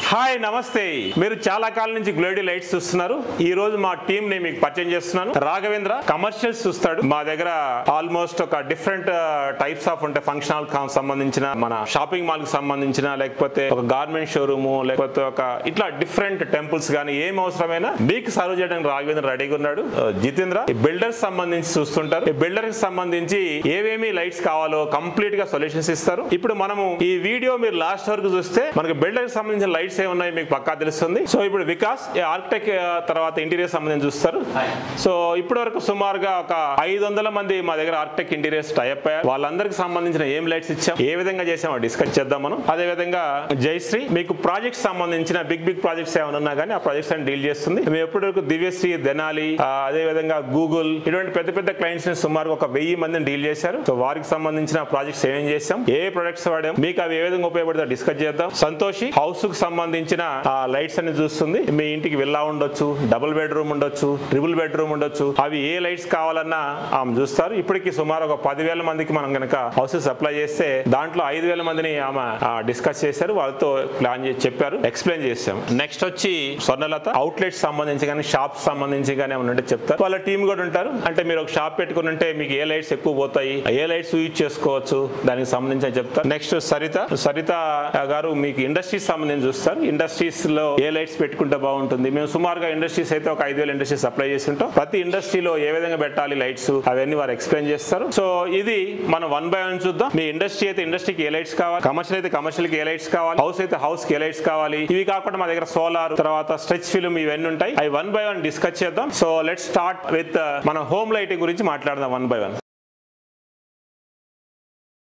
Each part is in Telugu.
హాయ్ నమస్తే. మీరు చాలా కాలం నుంచి గ్లోడీ లైట్స్ చూస్తున్నారు. ఈ రోజు మా టీం ని మీకు పరిచయం చేస్తున్నాను. రాఘవేంద్ర కమర్షియల్స్ చూస్తాడు. మా దగ్గర ఆల్మోస్ట్ ఒక డిఫరెంట్ టైప్స్ ఆఫ్ అంటే ఫంక్షన్ హాల్ సంబంధించిన, మన షాపింగ్ మాల్ కి సంబంధించిన, లేకపోతే ఒక గార్మెంట్ షోరూమ్, లేకపోతే ఒక ఇట్లా డిఫరెంట్ టెంపుల్స్ గానీ ఏం అవసరమైనా మీకు సర్వ్ చేయడానికి రాఘవేంద్ర రెడీగా ఉన్నాడు. జితేంద్ర బిల్డర్స్ సంబంధించి చూస్తుంటారు. ఈ బిల్డర్ కి సంబంధించి ఏవేమి లైట్స్ కావాలో కంప్లీట్ గా సొల్యూషన్స్ ఇస్తారు. ఇప్పుడు మనము ఈ వీడియో మీరు లాస్ట్ వరకు చూస్తే మనకు బిల్డర్ కి సంబంధించిన లైట్స్ ఏమున్నాయి మీకు పక్కా తెలుస్తుంది. సో ఇప్పుడు వికాస్ ఆర్కిటెక్ట్ తర్వాత ఇంటీరియర్ సంబంధించి చూస్తారు. సో ఇప్పటి వరకు సుమారుగా ఒక 500 మంది మా దగ్గర ఆర్కిటెక్ట్ ఇంటీరియర్స్ టైప్ అయ్యారు. వాళ్ళందరికి సంబంధించిన ఏం లైట్స్ ఇచ్చాం, ఏ విధంగా చేసామో డిస్కస్ చేద్దాం మనం. అదే విధంగా జయశ్రీ మీకు ప్రాజెక్ట్స్ సంబంధించిన బిగ్ ప్రాజెక్ట్స్ ఏమైనా ఉన్నా కానీ ఆ ప్రాజెక్ట్స్ అని డీల్ చేస్తుంది. మేము ఎప్పటి వరకు దివ్యశ్రీ, దెనాలి, అదే విధంగా గూగుల్ ఇటువంటి పెద్ద పెద్ద క్లయింట్స్ ని సుమారు ఒక 1000 మందిని డీల్ చేశారు. సో వారికి సంబంధించిన ప్రాజెక్ట్స్ ఏం చేసాం, ఏ ప్రొడక్ట్స్ వాడాం, మీకు అవి ఏ విధంగా ఉపయోగపడతాయో డిస్కస్ చేద్దాం. సంతోషి హౌస్ కు సంబంధించిన లైట్స్ అని చూస్తుంది. మీ ఇంటికి విల్లా ఉండొచ్చు, డబుల్ బెడ్రూమ్ ఉండొచ్చు, ట్రిపుల్ బెడ్రూమ్ ఉండొచ్చు, అవి ఏ లైట్స్ కావాలన్నా ఆమె చూస్తారు. ఇప్పటికి సుమారు ఒక 10,000 మందికి మనం కనుక హౌసెస్ సప్లై చేస్తే దాంట్లో 5,000 మందిని ఆమె డిస్కస్ చేశారు. వాళ్ళతో ప్లాన్ చేసి చెప్పారు, ఎక్స్ప్లెయిన్ చేసాం. నెక్స్ట్ వచ్చి స్వర్ణలత అవుట్లెట్స్ సంబంధించి కానీ షాప్స్ సంబంధించి కానీ ఏమైనా ఉంటే చెప్తారు. వాళ్ళ టీం కూడా ఉంటారు. అంటే మీరు ఒక షాప్ పెట్టుకుని ఉంటే మీకు ఏ లైట్స్ ఎక్కువ పోతాయి, ఏ లైట్స్ యూజ్ చేసుకోవచ్చు, దానికి సంబంధించి చెప్తారు. నెక్స్ట్ సరిత గారు మీకు ఇండస్ట్రీస్ సంబంధించి చూస్తారు. ఇండస్ట్రీస్ లో ఏ లైట్స్ పెట్టుకుంటే బాగుంటుంది. మేము సుమారుగా ఇండస్ట్రీస్ అయితే ఒక 5,000 ఇండస్ట్రీస్ సప్లై చేసి ఉంటాం. ప్రతి ఇండస్ట్రీలో ఏ విధంగా పెట్టాలి లైట్స్ అవన్నీ వారు ఎక్స్ప్లెయిన్ చేస్తారు. సో ఇది మనం 1 by 1 చూద్దాం. మీ ఇండస్ట్రీ అయితే ఇండస్ట్రీకి ఏ లైట్స్ కావాలి, కమర్షియల్ అయితే కమర్షియల్ కి ఏ లైట్స్ కావాలి, హౌస్ అయితే హౌస్ కి ఏ లైట్స్ కావాలి. ఇవి కాకుండా మా దగ్గర సోలార్ తర్వాత స్ట్రెచ్ ఫిల్మ్ ఇవన్నీ ఉంటాయి. అవి 1 by 1 డిస్కస్ చేద్దాం. సో లెట్స్ స్టార్ట్ విత్ మన హోమ్ లైటింగ్ గురించి మాట్లాడదాం 1 by 1.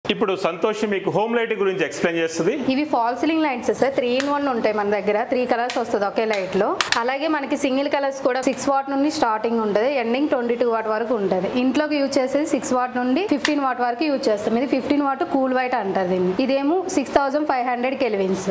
ఇప్పుడు సంతోష్ మీకు హోమ్ లైటింగ్ గురించి ఎక్స్ప్లెయిన్ చేస్తుంది. ఇవి fall ceiling lights sir. 3 in 1 ఉంటాయి మన దగ్గర. 3 కలర్స్ వస్తుంది ఒకే లైట్ లో. అలాగే మనకి సింగిల్ కలర్స్ కూడా 6 watt నుండి స్టార్టింగ్ ఉంటుంది, ఎండింగ్ 22 watt వరకు ఉంటుంది. ఇంట్లోకి యూజ్ చేసేది 6 watt నుండి 15 watt వరకు యూజ్ చేస్తాం. ఇది 15 watt కూల్ వైట్ అంటారు దీన్ని. ఇదేమో 6500 కెల్విన్స్.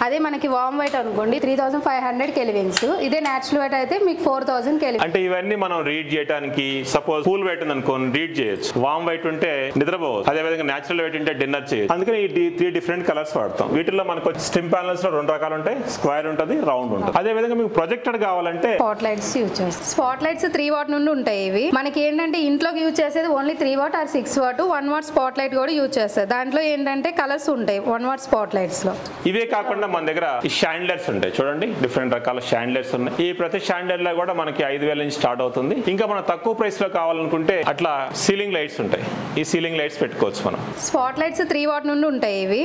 అదే మనకి వామ్ వైట్ అనుకోండి 3500 కెల్విన్స్. ఇదే నేచురల్ వైట్ అయితే మీకు 4000 కెల్విన్స్. అంటే ఇవన్నీ మనం రీడ్ చేయడానికి సపోజ్ కూల్ వైట్ ఉంది అనుకోండి రీడ్ చేయొచ్చు, వామ్ వైట్ ఉంటే నిద్రపోవచ్చు, అదే విధంగా నేచురల్ అంటే డిన్నర్ చేయొచ్చు. అందుకని ఈ 3 డిఫరెంట్ కలర్స్ వాడతాం. వీటిలో మనకు స్టిమ్ ప్యానల్స్ లో 2 రకాలు ఉంటాయి, స్క్వేర్ ఉంటుంది, రౌండ్ ఉంటుంది. అదే విధంగా మీకు ప్రొజెక్టెడ్ కావాలంటే స్పాట్ లైట్స్ యూజ్ చేస్తాం. స్పాట్ లైట్స్ 3 watt నుండి ఉంటాయి. ఇవి మనకి ఏంటంటే ఇంట్లోకి యూజ్ చేసేది only 3 watt or 6 watt. 1 watt spot light కూడా యూజ్ చేస్తారు. దాంట్లో ఏంటంటే కలర్స్ ఉంటాయి 1 watt స్పాట్ లైట్స్ లో. ఇవే కాకుండా మన దగ్గర ఈ షాండ్లర్స్ ఉంటాయి చూడండి, డిఫరెంట్ రకాల షాండ్లర్స్ ఉన్నాయి. ఈ ప్రతి షాండ్లర్ లో కూడా మనకి 5,000 నుంచి స్టార్ట్ అవుతుంది. ఇంకా మనం తక్కువ ప్రైస్ లో కావాలనుకుంటే అట్లా సీలింగ్ లైట్స్ ఉంటాయి. ఈ సీలింగ్ లైట్స్ పెట్టుకోవచ్చు మనం. స్పాట్ లైట్స్ 3 watt నుండి ఉంటాయి. ఇవి